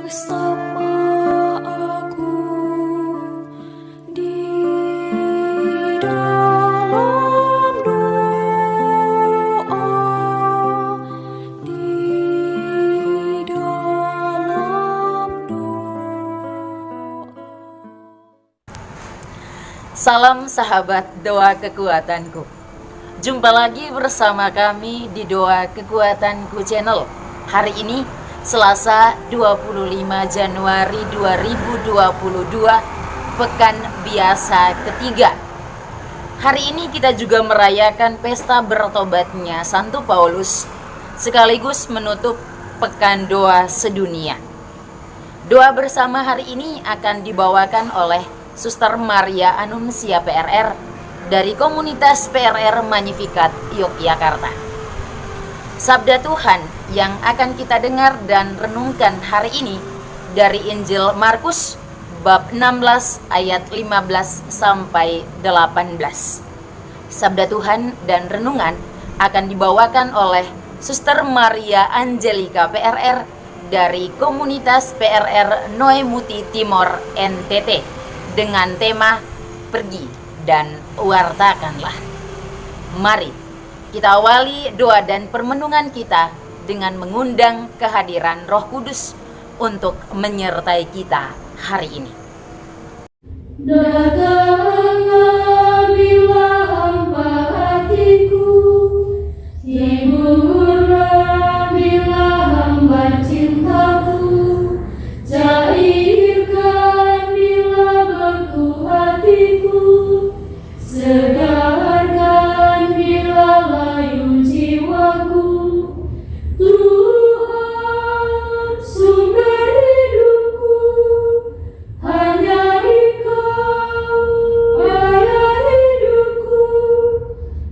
bersama aku di dalam doa, di dalam doa. Salam sahabat doa kekuatanku. Jumpa lagi bersama kami di Doa Kekuatanku Channel. Hari ini Selasa 25 Januari 2022, pekan biasa ketiga. Hari ini kita juga merayakan pesta bertobatnya Santo Paulus, sekaligus menutup pekan doa sedunia. Doa bersama hari ini akan dibawakan oleh Suster Maria Anuncia PRR dari komunitas PRR Magnificat Yogyakarta. Sabda Tuhan yang akan kita dengar dan renungkan hari ini dari Injil Markus bab 16 ayat 15 sampai 18. Sabda Tuhan dan renungan akan dibawakan oleh Suster Maria Angelica PRR dari komunitas PRR Noemuti Timor NTT dengan tema pergi dan wartakanlah. Mari kita awali doa dan permenungan kita dengan mengundang kehadiran Roh Kudus untuk menyertai kita hari ini. Datanglah bila hampa hatiku, hiburlah bila hamba cintaku, cairkan bila beku hatiku, segarkan bila layu jiwaku. Tuhan sumber hidupku, hanya Engkau arah hidupku,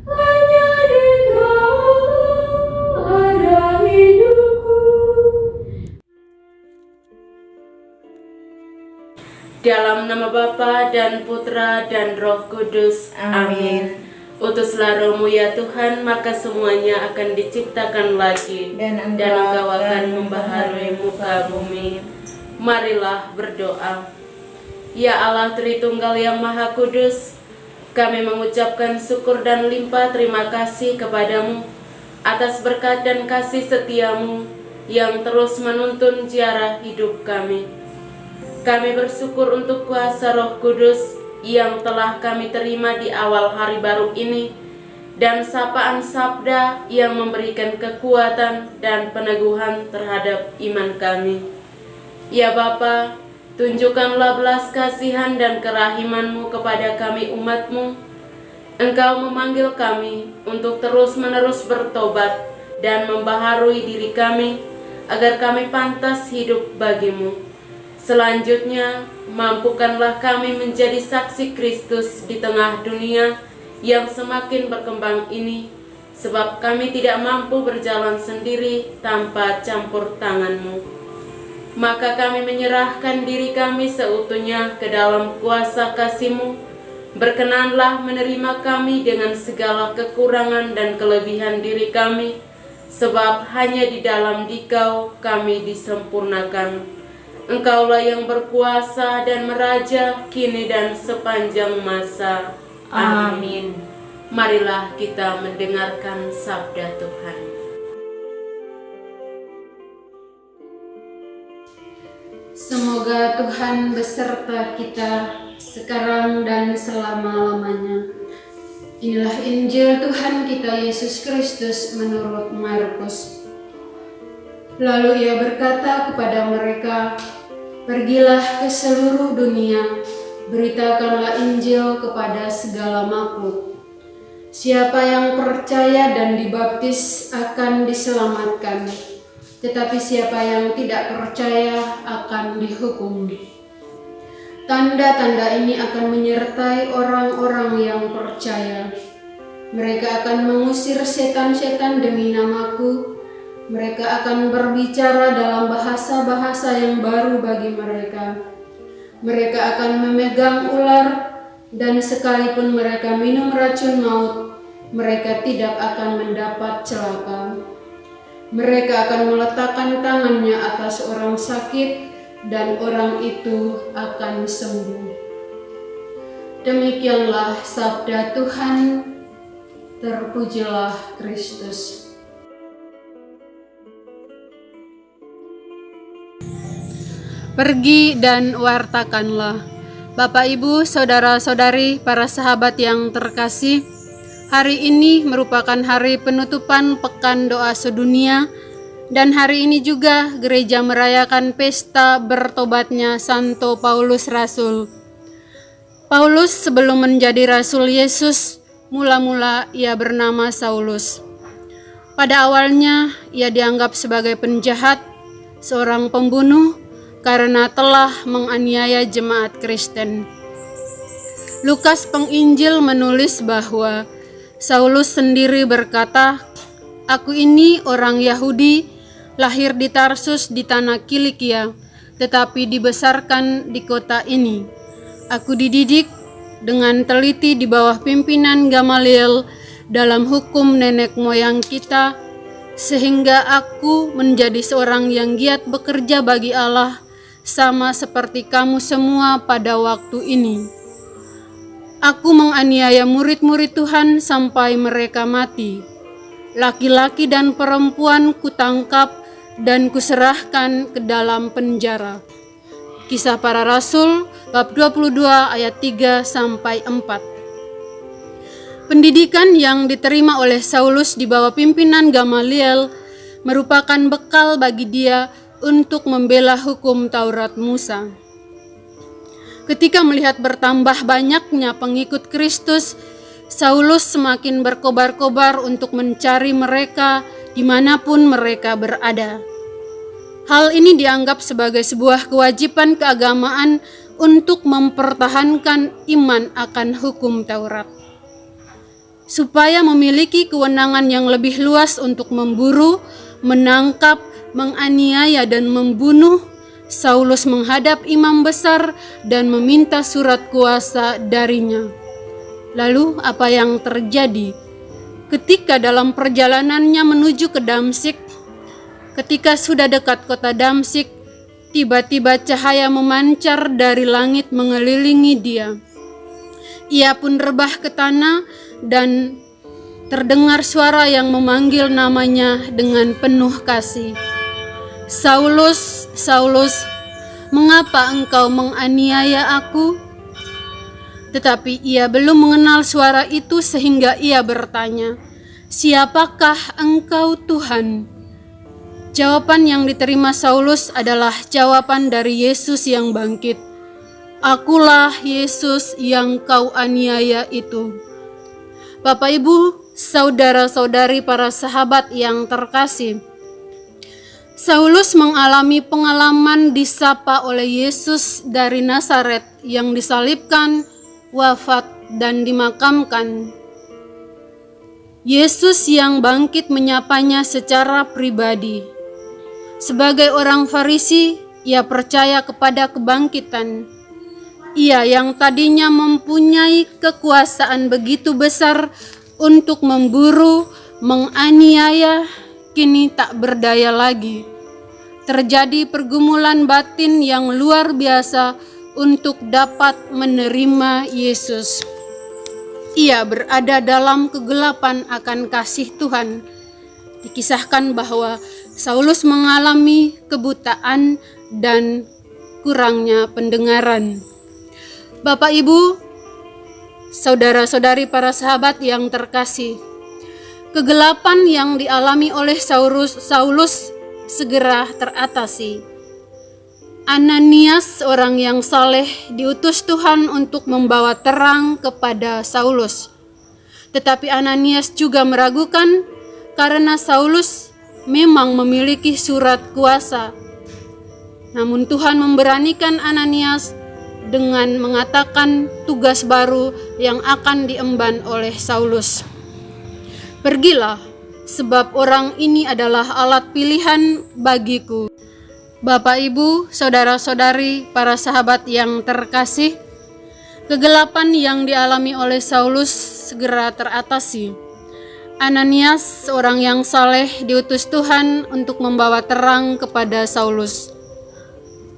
hanya Engkau arah hidupku. Dalam nama Bapa dan Putra dan Roh Kudus. Amin. Utuslah Roh-Mu ya Tuhan, maka semuanya akan diciptakan lagi, dan Engkau akan membaharui muka bumi. Marilah berdoa. Ya Allah Tritunggal yang Maha Kudus, kami mengucapkan syukur dan limpah terima kasih kepadamu atas berkat dan kasih setiamu yang terus menuntun ziarah hidup kami. Kami bersyukur untuk kuasa Roh Kudus yang telah kami terima di awal hari baru ini, dan sapaan sabda yang memberikan kekuatan dan peneguhan terhadap iman kami. Ya Bapa, tunjukkanlah belas kasihan dan kerahiman-Mu kepada kami umat-Mu. Engkau memanggil kami untuk terus-menerus bertobat dan membaharui diri kami, agar kami pantas hidup bagi-Mu. Selanjutnya, mampukanlah kami menjadi saksi Kristus di tengah dunia yang semakin berkembang ini, sebab kami tidak mampu berjalan sendiri tanpa campur tangan-Mu. Maka kami menyerahkan diri kami seutuhnya ke dalam kuasa kasih-Mu. Berkenanlah menerima kami dengan segala kekurangan dan kelebihan diri kami, sebab hanya di dalam Dikau kami disempurnakan. Engkaulah yang berkuasa dan meraja kini dan sepanjang masa. Amin. Marilah kita mendengarkan sabda Tuhan. Semoga Tuhan beserta kita sekarang dan selama-lamanya. Inilah Injil Tuhan kita Yesus Kristus menurut Markus. Lalu ia berkata kepada mereka, "Pergilah ke seluruh dunia, beritakanlah Injil kepada segala makhluk. Siapa yang percaya dan dibaptis akan diselamatkan, tetapi siapa yang tidak percaya akan dihukum. Tanda-tanda ini akan menyertai orang-orang yang percaya. Mereka akan mengusir setan-setan demi namaku. Mereka akan berbicara dalam bahasa-bahasa yang baru bagi mereka. Mereka akan memegang ular, dan sekalipun mereka minum racun maut, mereka tidak akan mendapat celaka. Mereka akan meletakkan tangannya atas orang sakit, dan orang itu akan sembuh. Demikianlah sabda Tuhan, terpujilah Kristus. Pergi dan wartakanlah. Bapak, Ibu, saudara-saudari, para sahabat yang terkasih, hari ini merupakan hari penutupan Pekan Doa Sedunia, dan hari ini juga gereja merayakan pesta bertobatnya Santo Paulus Rasul. Paulus sebelum menjadi Rasul Yesus, mula-mula ia bernama Saulus. Pada awalnya ia dianggap sebagai penjahat, seorang pembunuh, karena telah menganiaya jemaat Kristen. Lukas Penginjil menulis bahwa Saulus sendiri berkata, "Aku ini orang Yahudi, lahir di Tarsus di tanah Kilikia, tetapi dibesarkan di kota ini. Aku dididik dengan teliti di bawah pimpinan Gamaliel dalam hukum nenek moyang kita, sehingga aku menjadi seorang yang giat bekerja bagi Allah, sama seperti kamu semua pada waktu ini. Aku menganiaya murid-murid Tuhan sampai mereka mati. Laki-laki dan perempuan kutangkap dan kuserahkan ke dalam penjara." Kisah Para Rasul bab 22 ayat 3-4. Pendidikan yang diterima oleh Saulus di bawah pimpinan Gamaliel merupakan bekal bagi dia untuk membela hukum Taurat Musa. Ketika melihat bertambah banyaknya pengikut Kristus, Saulus semakin berkobar-kobar untuk mencari mereka dimanapun mereka berada. Hal ini dianggap sebagai sebuah kewajiban keagamaan untuk mempertahankan iman akan hukum Taurat. Supaya memiliki kewenangan yang lebih luas untuk memburu, menangkap, menganiaya dan membunuh, Saulus menghadap imam besar dan meminta surat kuasa darinya. Lalu apa yang terjadi? Ketika dalam perjalanannya menuju ke Damsyik, ketika sudah dekat kota Damsyik, tiba-tiba cahaya memancar dari langit mengelilingi dia. Ia pun rebah ke tanah dan terdengar suara yang memanggil namanya dengan penuh kasih. "Saulus, Saulus, mengapa engkau menganiaya aku?" Tetapi ia belum mengenal suara itu sehingga ia bertanya, "Siapakah engkau, Tuhan?" Jawaban yang diterima Saulus adalah jawaban dari Yesus yang bangkit. "Akulah Yesus yang kau aniaya itu." Bapak, Ibu, saudara-saudari, para sahabat yang terkasih, Saulus mengalami pengalaman disapa oleh Yesus dari Nazaret yang disalibkan, wafat, dan dimakamkan. Yesus yang bangkit menyapanya secara pribadi. Sebagai orang Farisi, ia percaya kepada kebangkitan. Ia yang tadinya mempunyai kekuasaan begitu besar untuk memburu, menganiaya, kini tak berdaya lagi. Terjadi pergumulan batin yang luar biasa untuk dapat menerima Yesus. Ia berada dalam kegelapan akan kasih Tuhan. Dikisahkan bahwa Saulus mengalami kebutaan dan kurangnya pendengaran. Bapak, Ibu, saudara-saudari, para sahabat yang terkasih, kegelapan yang dialami oleh Saulus segera teratasi. Ananias, orang yang saleh, diutus Tuhan untuk membawa terang kepada Saulus. Tetapi Ananias juga meragukan karena Saulus memang memiliki surat kuasa. Namun Tuhan memberanikan Ananias dengan mengatakan tugas baru yang akan diemban oleh Saulus. "Pergilah, sebab orang ini adalah alat pilihan bagiku." Bapak, Ibu, saudara-saudari, para sahabat yang terkasih, kegelapan yang dialami oleh Saulus segera teratasi. Ananias, orang yang saleh, diutus Tuhan untuk membawa terang kepada Saulus.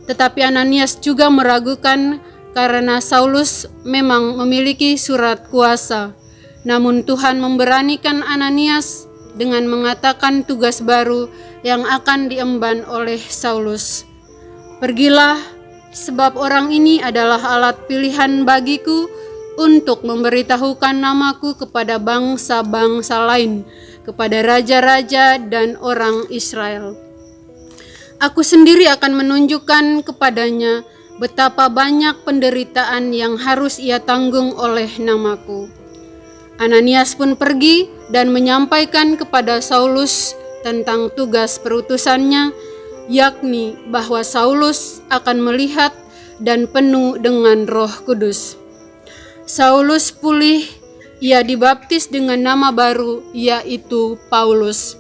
Tetapi Ananias juga meragukan karena Saulus memang memiliki surat kuasa. Namun Tuhan memberanikan Ananias dengan mengatakan tugas baru yang akan diemban oleh Saulus. Pergilah, sebab orang ini adalah alat pilihan bagiku untuk memberitahukan namaku kepada bangsa-bangsa lain, kepada raja-raja dan orang Israel. Aku sendiri akan menunjukkan kepadanya betapa banyak penderitaan yang harus ia tanggung oleh namaku. Ananias pun pergi dan menyampaikan kepada Saulus tentang tugas perutusannya, yakni bahwa Saulus akan melihat dan penuh dengan Roh Kudus. Saulus pulih, ia dibaptis dengan nama baru, yaitu Paulus.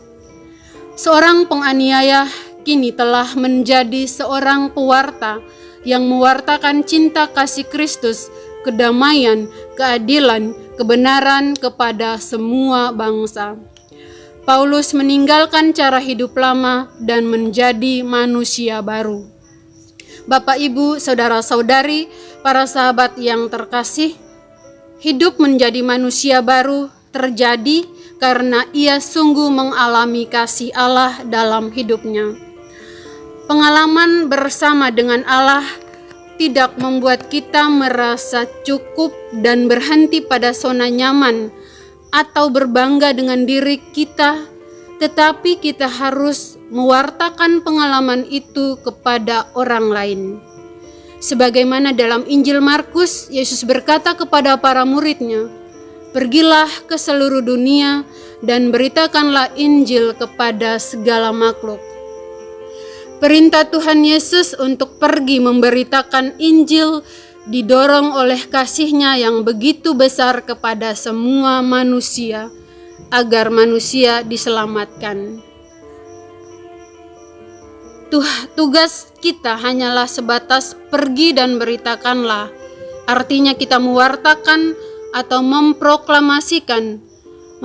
Seorang penganiaya kini telah menjadi seorang pewarta yang mewartakan cinta kasih Kristus, kedamaian, keadilan, kebenaran kepada semua bangsa. Paulus meninggalkan cara hidup lama dan menjadi manusia baru. Bapak, Ibu, saudara-saudari, para sahabat yang terkasih, hidup menjadi manusia baru terjadi karena ia sungguh mengalami kasih Allah dalam hidupnya. Pengalaman bersama dengan Allah tidak membuat kita merasa cukup dan berhenti pada zona nyaman atau berbangga dengan diri kita, tetapi kita harus mewartakan pengalaman itu kepada orang lain. Sebagaimana dalam Injil Markus, Yesus berkata kepada para murid-Nya, "Pergilah ke seluruh dunia dan beritakanlah Injil kepada segala makhluk." Perintah Tuhan Yesus untuk pergi memberitakan Injil didorong oleh kasih-Nya yang begitu besar kepada semua manusia, agar manusia diselamatkan. Tugas kita hanyalah sebatas pergi dan beritakanlah. Artinya kita mewartakan atau memproklamasikan,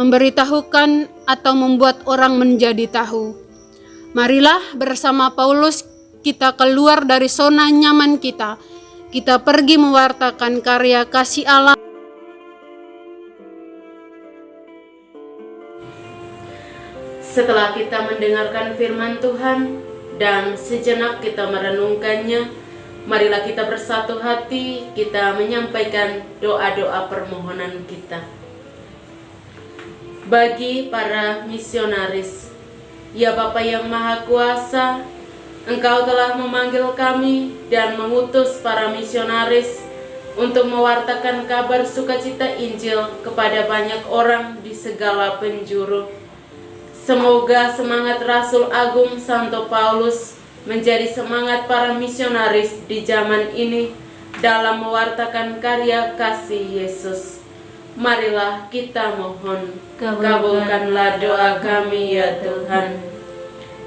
memberitahukan atau membuat orang menjadi tahu. Marilah bersama Paulus kita keluar dari zona nyaman kita. Kita pergi mewartakan karya kasih Allah. Setelah kita mendengarkan firman Tuhan dan sejenak kita merenungkannya, marilah kita bersatu hati, kita menyampaikan doa-doa permohonan kita. Bagi para misionaris, ya Bapa yang Maha Kuasa, Engkau telah memanggil kami dan mengutus para misionaris untuk mewartakan kabar sukacita Injil kepada banyak orang di segala penjuru. Semoga semangat Rasul Agung Santo Paulus menjadi semangat para misionaris di zaman ini dalam mewartakan karya kasih Yesus. Marilah kita mohon, kabulkanlah doa kami ya Tuhan.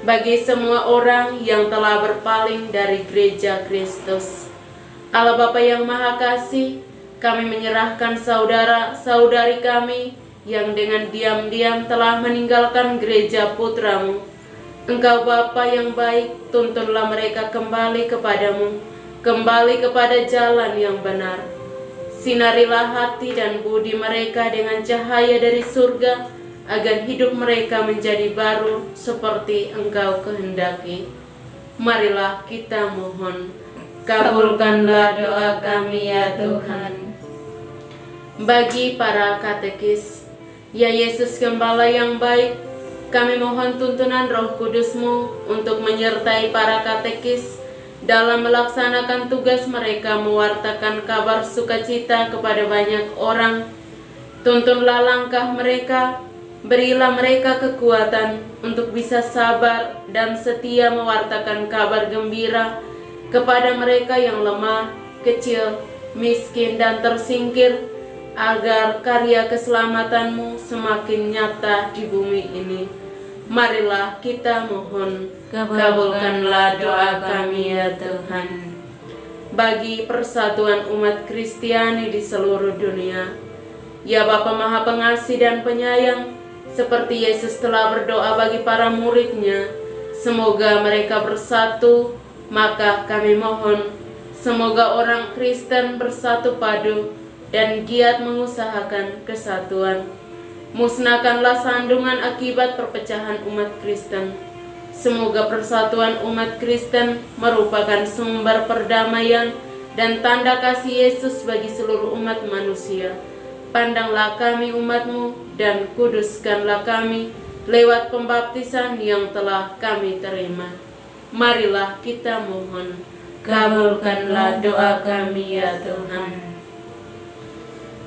Bagi semua orang yang telah berpaling dari gereja Kristus, Allah Bapa yang Maha Kasih, kami menyerahkan saudara-saudari kami yang dengan diam-diam telah meninggalkan gereja putra-Mu. Engkau Bapa yang baik, tuntunlah mereka kembali kepadamu, kembali kepada jalan yang benar. Sinarilah hati dan budi mereka dengan cahaya dari surga, agar hidup mereka menjadi baru seperti Engkau kehendaki. Marilah kita mohon, kabulkanlah doa kami ya Tuhan. Bagi para katekis, ya Yesus Gembala yang baik, kami mohon tuntunan Roh Kudus-Mu untuk menyertai para katekis dalam melaksanakan tugas mereka mewartakan kabar sukacita kepada banyak orang. Tuntunlah langkah mereka, berilah mereka kekuatan untuk bisa sabar dan setia mewartakan kabar gembira kepada mereka yang lemah, kecil, miskin, dan tersingkir, agar karya keselamatan-Mu semakin nyata di bumi ini. Marilah kita mohon, kabulkanlah doa kami ya Tuhan. Bagi persatuan umat Kristiani di seluruh dunia, ya Bapa Maha Pengasih dan Penyayang, seperti Yesus telah berdoa bagi para murid-Nya, semoga mereka bersatu Maka kami mohon, semoga orang Kristen bersatu padu dan giat mengusahakan kesatuan. Musnahkanlah sandungan akibat perpecahan umat Kristen. Semoga persatuan umat Kristen merupakan sumber perdamaian dan tanda kasih Yesus bagi seluruh umat manusia. Pandanglah kami umat-Mu dan kuduskanlah kami lewat pembaptisan yang telah kami terima. Marilah kita mohon, kabulkanlah doa kami ya Tuhan.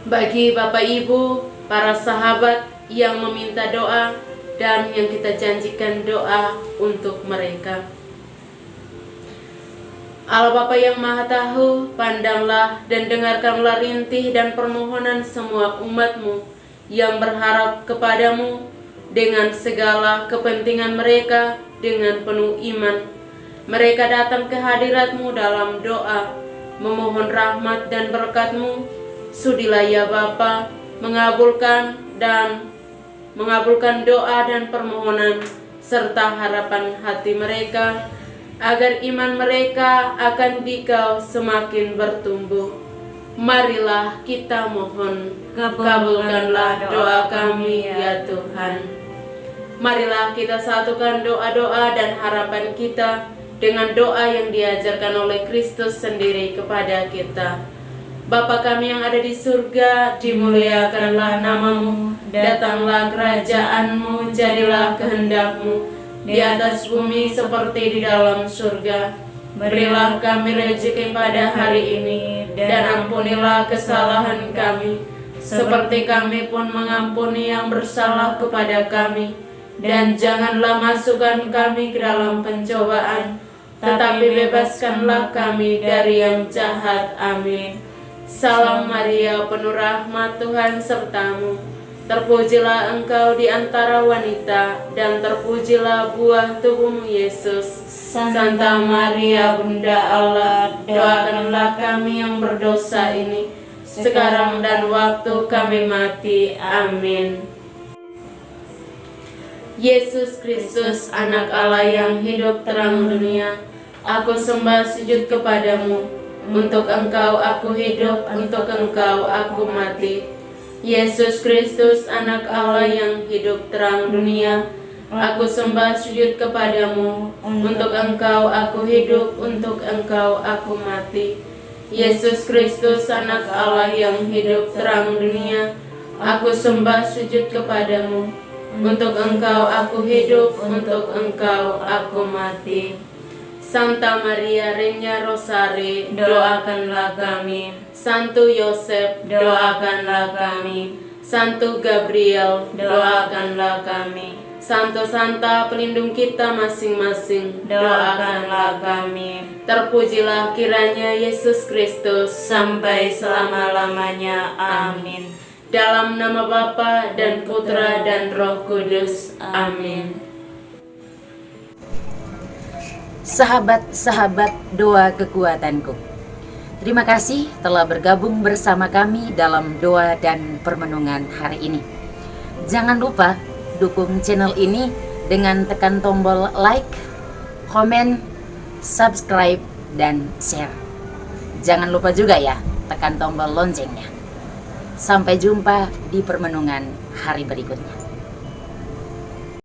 Bagi Bapak Ibu, para sahabat yang meminta doa dan yang kita janjikan doa untuk mereka. Allah Bapa yang Maha Tahu, pandanglah dan dengarkanlah rintih dan permohonan semua umat-Mu yang berharap kepadamu dengan segala kepentingan mereka dengan penuh iman. Mereka datang ke hadirat-Mu dalam doa, memohon rahmat dan berkat-Mu. Sudilah ya Bapa, mengabulkan doa dan permohonan serta harapan hati mereka, agar iman mereka akan Dikau semakin bertumbuh. Marilah kita mohon, kabulkanlah doa kami ya Tuhan. Marilah kita satukan doa-doa dan harapan kita dengan doa yang diajarkan oleh Kristus sendiri kepada kita. Bapa kami yang ada di surga, dimuliakanlah nama-Mu, datanglah kerajaan-Mu, jadilah kehendak-Mu di atas bumi seperti di dalam surga. Berilah kami rezeki pada hari ini, dan ampunilah kesalahan kami, seperti kami pun mengampuni yang bersalah kepada kami. Dan janganlah masukkan kami ke dalam pencobaan, tetapi bebaskanlah kami dari yang jahat. Amin. Salam Maria, penuh rahmat, Tuhan sertamu. Terpujilah engkau di antara wanita, dan terpujilah buah tubuhmu Yesus. Santa Maria, Bunda Allah, doakanlah kami yang berdosa ini, sekarang dan waktu kami mati. Amin. Yesus Kristus, anak Allah yang hidup terang dunia, aku sembah sujud kepadamu. Untuk Engkau aku hidup, untuk Engkau aku mati. Yesus Kristus, anak Allah yang hidup terang dunia, aku sembah sujud kepadamu. Untuk Engkau aku hidup, untuk Engkau aku mati. Yesus Kristus, anak Allah yang hidup terang dunia, aku sembah sujud kepadamu. Untuk Engkau aku hidup, untuk Engkau aku mati. Santa Maria Regna Rosari, doakanlah kami. Santo Yosef, doakanlah kami. Santo Gabriel, doakanlah kami. Santo Santa, pelindung kita masing-masing, doakanlah kami. Terpujilah kiranya Yesus Kristus sampai selama-lamanya. Amin. Dalam nama Bapa dan Putra dan Roh Kudus. Amin. Sahabat-sahabat doa kekuatanku, terima kasih telah bergabung bersama kami dalam doa dan permenungan hari ini. Jangan lupa dukung channel ini dengan tekan tombol like, komen, subscribe, dan share. Jangan lupa juga ya tekan tombol loncengnya. Sampai jumpa di permenungan hari berikutnya.